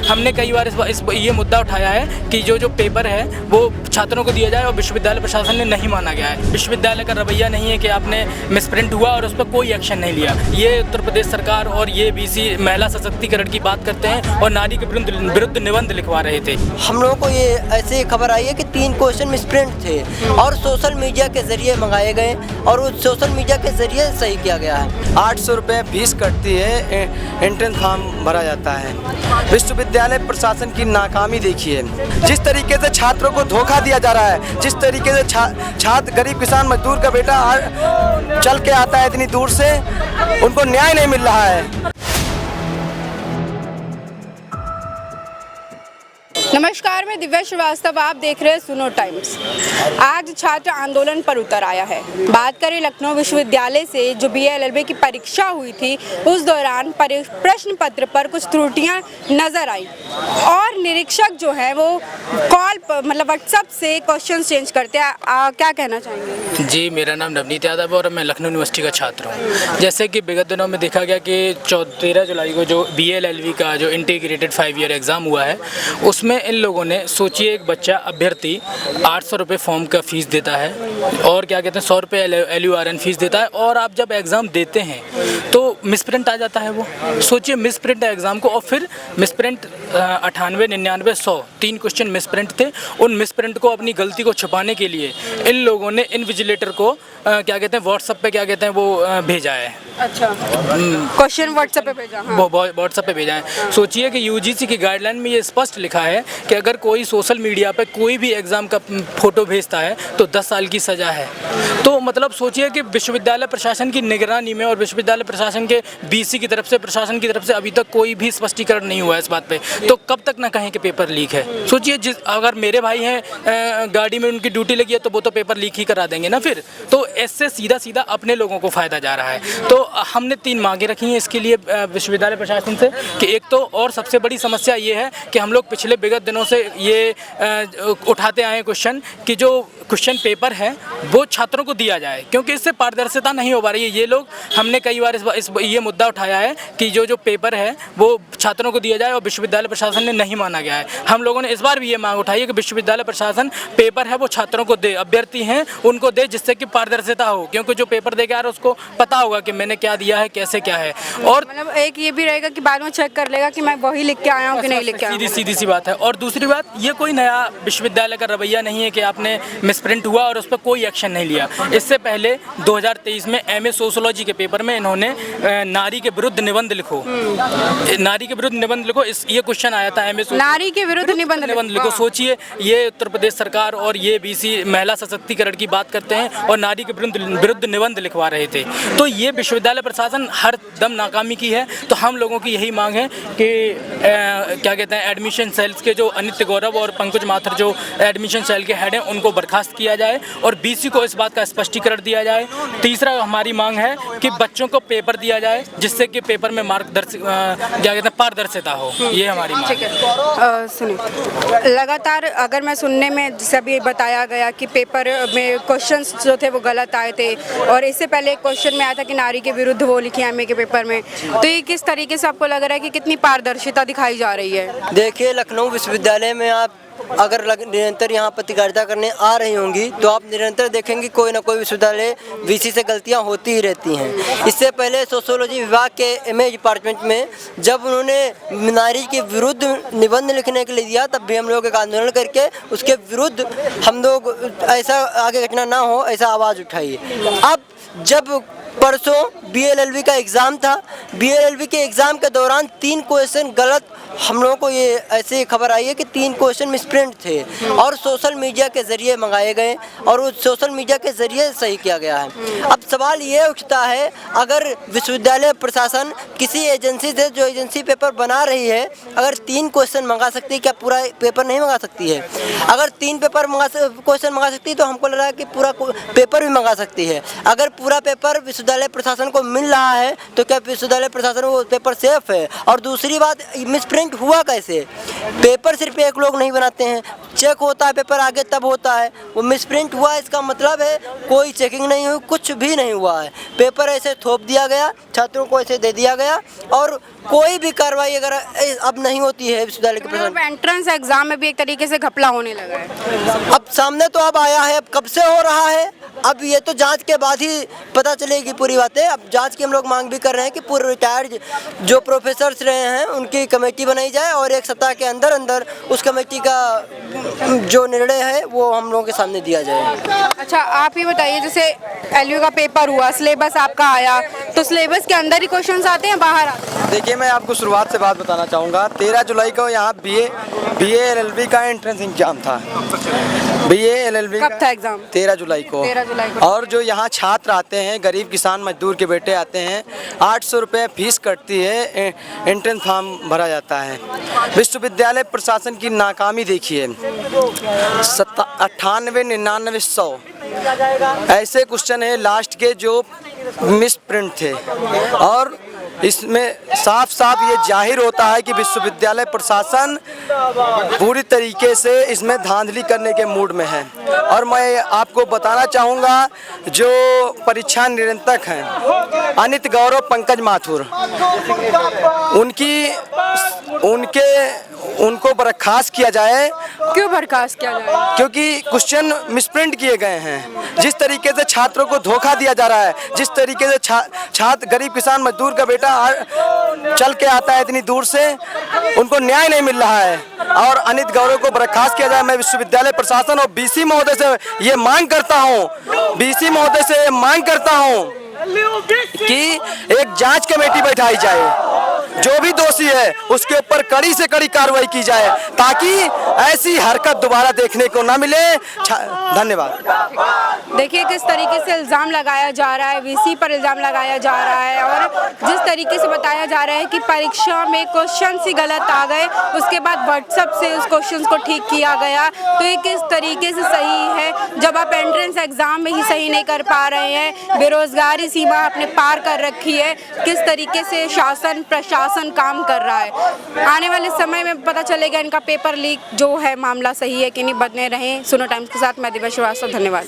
हमने कई बार ये मुद्दा उठाया है कि जो पेपर है वो छात्रों को दिया जाए और विश्वविद्यालय प्रशासन ने नहीं माना गया है। विश्वविद्यालय का रवैया नहीं है कि आपने मिसप्रिंट हुआ और उस पर कोई एक्शन नहीं लिया। ये उत्तर प्रदेश सरकार और ये बीसी महिला सशक्तिकरण की बात करते हैं और नारी के विरुद्ध निबंध लिखवा रहे थे। हम लोगों को ये ऐसे खबर आई है कि 3 क्वेश्चन मिसप्रिंट थे और सोशल मीडिया के जरिए मंगाए गए और उस सोशल मीडिया के जरिए सही किया गया है। 800 रुपये फीस कटती है, एंट्रेंस फॉर्म भरा जाता है। विश्वविद्यालय प्रशासन की नाकामी देखिए, जिस तरीके से छात्रों को धोखा दिया जा रहा है, जिस तरीके से छात्र गरीब किसान मजदूर का बेटा चल के आता है इतनी दूर से, उनको न्याय नहीं मिल रहा है। नमस्कार, मैं दिव्या श्रीवास्तव, आप देख रहे हैं सुनो टाइम्स। आज छात्र आंदोलन पर उतर आया है। बात करें लखनऊ विश्वविद्यालय से जो BA-LLB की परीक्षा हुई थी, उस दौरान प्रश्न पत्र पर कुछ त्रुटियां नजर आई और निरीक्षक जो है वो कॉल मतलब व्हाट्सएप से क्वेश्चन चेंज करते हैं। क्या कहना चाहेंगे? जी, मेरा नाम नवनीत यादव है और मैं लखनऊ यूनिवर्सिटी का छात्र हूँ। जैसे कि विगत दिनों में देखा गया कि 13 जुलाई को जो BA-LLB का जो इंटीग्रेटेड 5 ईयर एग्ज़ाम हुआ है, उसमें इन लोगों ने सोचिए एक बच्चा अभ्यर्थी 800 रुपये फॉर्म का फ़ीस देता है और क्या कहते हैं 100 रुपये LURN फीस देता है, और आप जब एग्ज़ाम देते हैं तो मिसप्रिंट आ जाता है। वो सोचिए मिसप्रिंट है एग्ज़ाम को, और फिर मिसप्रिंट 98, 99, 100 3 क्वेश्चन मिसप्रिंट थे। उन मिसप्रिंट को अपनी गलती को छुपाने के लिए इन लोगों ने इन्विजिलेटर को क्या कहते हैं व्हाट्सएप पे क्या कहते हैं वो भेजा है। अच्छा, क्वेश्चन व्हाट्सएप पे भेजा? हाँ, व्हाट्सएप पे भेजा है। सोचिए कि UGC की गाइडलाइन में ये स्पष्ट लिखा है कि अगर कोई सोशल मीडिया पे कोई भी एग्ज़ाम का फ़ोटो भेजता है तो 10 साल की सज़ा है। तो मतलब सोचिए कि विश्वविद्यालय प्रशासन की निगरानी में और विश्वविद्यालय प्रशासन के BC की तरफ से, प्रशासन की तरफ से अभी तक कोई भी स्पष्टीकरण नहीं हुआ है इस बात पे। तो कब तक ना कहें कि पेपर लीक है। सोचिए अगर मेरे भाई हैं गाड़ी में उनकी ड्यूटी लगी है तो वो तो पेपर लीक ही करा देंगे ना फिर। तो इससे सीधा अपने लोगों को फ़ायदा जा रहा है। तो हमने 3 मांगे रखी हैं इसके लिए विश्वविद्यालय प्रशासन से कि एक तो, और सबसे बड़ी समस्या ये है कि हम लोग पिछले विगत दिनों से ये उठाते आए क्वेश्चन कि जो क्वेश्चन पेपर है वो छात्रों को दिया जाए, क्योंकि इससे पारदर्शिता नहीं हो पा रही है। ये लोग हमने कई बार ये मुद्दा उठाया है कि जो पेपर है वो छात्रों को दिया जाए और विश्वविद्यालय प्रशासन ने नहीं माना गया है। हम लोगों ने इस बार भी ये मांग उठाई है कि विश्वविद्यालय प्रशासन पेपर है वो छात्रों को दे, अभ्यर्थी हैं उनको दे, जिससे कि पारदर्शिता हो, क्योंकि जो पेपर देगा यार उसको पता होगा कि मैंने क्या दिया है, कैसे क्या है। और मतलब एक ये भी रहेगा कि बाद में चेक कर लेगा कि मैं वही लिख के आया हूँ कि नहीं लिख के आया हूँ। सीधी सी बात है। और दूसरी बात, ये कोई नया विश्वविद्यालय का रवैया नहीं है कि आपने मिसप्रिंट हुआ और उस पर कोई एक्शन नहीं लिया। इससे पहले 2023 में MA सोशियोलॉजी के पेपर में इन्होंने नारी के विरुद्ध निबंध लिखो, नारी के विरुद्ध निबंध लिखो, ये क्वेश्चन आया था MA नारी के विरुद्ध निबंध लिखो। सोचिए ये उत्तर प्रदेश सरकार और ये BC महिला सशक्तिकरण की बात करते हैं और नारी के विरुद्ध निबंध लिखवा रहे थे। तो ये विश्वविद्यालय प्रशासन हर दम नाकामी की है। तो हम लोगों की यही मांग है कि क्या कहते हैं एडमिशन सेल्स के जो अनित्य गौरव और पंकज माथुर जो एडमिशन सेल के हेड हैं उनको बर्खास्त किया जाए और BC को इस बात का स्पष्टीकरण दिया जाए। तीसरा हमारी मांग है कि बच्चों को पेपर दिया जाए जिससे कि पेपर में क्या कहते हैं पारदर्शिता हो। ये हमारी मांग है। सुनिए, लगातार अगर मैं सुनने में जैसे अभी बताया गया कि पेपर में क्वेश्चंस जो थे वो गलत आए थे और इससे पहले एक क्वेश्चन में आया था कि नारी के विरुद्ध वो लिखी MA के पेपर में, तो ये किस तरीके से आपको लग रहा है कि कितनी पारदर्शिता दिखाई जा रही है? देखिए, लखनऊ विश्वविद्यालय में आप अगर निरंतर यहाँ पत्रकारिता करने आ रही होंगी तो आप निरंतर देखेंगे कोई ना कोई विश्वविद्यालय BC से गलतियाँ होती ही रहती हैं। इससे पहले सोशियोलॉजी विभाग के MA डिपार्टमेंट में जब उन्होंने नारी के विरुद्ध निबंध लिखने के लिए दिया, तब भी हम लोग एक आंदोलन करके उसके विरुद्ध हम लोग ऐसा आगे घटना ना हो ऐसा आवाज़ उठाई। अब जब परसों BA-LLB का एग्ज़ाम था, BA-LLB के एग्ज़ाम के दौरान 3 क्वेश्चन गलत, हम लोगों को ये ऐसे खबर आई है कि 3 क्वेश्चन मिसप्रिंट थे और सोशल मीडिया के ज़रिए मंगाए गए और उस सोशल मीडिया के ज़रिए सही किया गया है। अब सवाल ये उठता है, अगर विश्वविद्यालय प्रशासन किसी एजेंसी से जो एजेंसी पेपर बना रही है अगर 3 क्वेश्चन मंगा सकती है, क्या पूरा पेपर नहीं मंगा सकती है? अगर 3 क्वेश्चन मंगा सकती है तो हमको लग रहा है कि पूरा पेपर भी मंगा सकती है। अगर पूरा पेपर विश्वविद्यालय प्रशासन को मिल रहा है तो क्या विश्वविद्यालय प्रशासन वो पेपर सेफ है? और दूसरी बात, मिसप्रिंट हुआ कैसे? पेपर सिर्फ एक लोग नहीं बनाते हैं, चेक होता है पेपर आगे तब होता है। वो मिसप्रिंट हुआ इसका मतलब है कोई चेकिंग नहीं हुई, कुछ भी नहीं हुआ है। पेपर ऐसे थोप दिया गया, छात्रों को ऐसे दे दिया गया और कोई भी कार्रवाई अगर अब नहीं होती है विश्वविद्यालय के प्रशासन। एंट्रेंस एग्जाम में भी एक तरीके से घपला होने लगा है। अब सामने तो अब आया है, अब कब से हो रहा है? अब ये तो जांच के बाद ही पता चलेगी पूरी बातें। अब जांच की हम लोग मांग भी कर रहे हैं कि पूरे रिटायर्ड जो प्रोफेसर्स रहे हैं उनकी कमेटी बनाई जाए और एक सप्ताह के अंदर अंदर उस कमेटी का जो निर्णय है वो हम लोगों के सामने दिया जाए। अच्छा, आप ये बताइए, जैसे एलयू का पेपर हुआ, सिलेबस आपका आया, तो सिलेबस के अंदर ही क्वेश्चंस आते हैं, बाहर आते हैं? देखिए, मैं आपको शुरुआत से बात बताना चाहूँगा। 13 जुलाई को यहाँ बीए एलएलबी का एंट्रेंस एग्जाम था। बीए एलएलबी कब था एग्जाम? 13 जुलाई को। 13 जुलाई को। और जो यहाँ छात्र आते हैं, गरीब किसान मजदूर के बेटे आते हैं, 800 रुपये फीस कटती है, एंट्रेंस फॉर्म भरा जाता है। विश्वविद्यालय प्रशासन की नाकामी देखिए, 98, 99, 100 ऐसे क्वेश्चन है लास्ट के जो मिस प्रिंट थे। और इसमें साफ साफ ये जाहिर होता है कि विश्वविद्यालय प्रशासन पूरी तरीके से इसमें धांधली करने के मूड में है। और मैं आपको बताना चाहूँगा, जो परीक्षा नियंत्रक हैं अनित गौरव पंकज माथुर, उनको बर्खास्त किया जाए। क्यों बर्खास्त किया जाए? क्योंकि क्वेश्चन मिसप्रिंट किए गए हैं। जिस तरीके से छात्रों को धोखा दिया जा रहा है, जिस तरीके से छात्र गरीब किसान मजदूर का बेटा चल के आता है इतनी दूर से, उनको न्याय नहीं मिल रहा है। और अनित गौरव को बर्खास्त किया जाए। मैं विश्वविद्यालय प्रशासन और बीसी महोदय से ये मांग करता हूँ, कि एक जांच कमेटी बैठाई जाए, जो भी दोषी है उसके ऊपर कड़ी से कड़ी कार्रवाई की जाए, ताकि ऐसी हरकत दोबारा देखने को ना मिले। धन्यवाद। देखिए किस तरीके से इल्ज़ाम लगाया जा रहा है, वीसी पर इल्ज़ाम लगाया जा रहा है, और जिस तरीके से बताया जा रहा है कि परीक्षा में क्वेश्चन ही गलत आ गए, उसके बाद व्हाट्सएप से उस क्वेश्चन को ठीक किया गया, तो ये किस तरीके से सही है? जब आप एंट्रेंस एग्जाम में ही सही नहीं कर पा रहे हैं, बेरोजगारी सीमा आपने पार कर रखी है, किस तरीके से शासन प्रशासन काम कर रहा है? आने वाले समय में पता चलेगा इनका पेपर लीक जो है मामला सही है कि नहीं। बने रहें सुनो टाइम्स के साथ। मैं दिव्या श्रीवास्तव, धन्यवाद।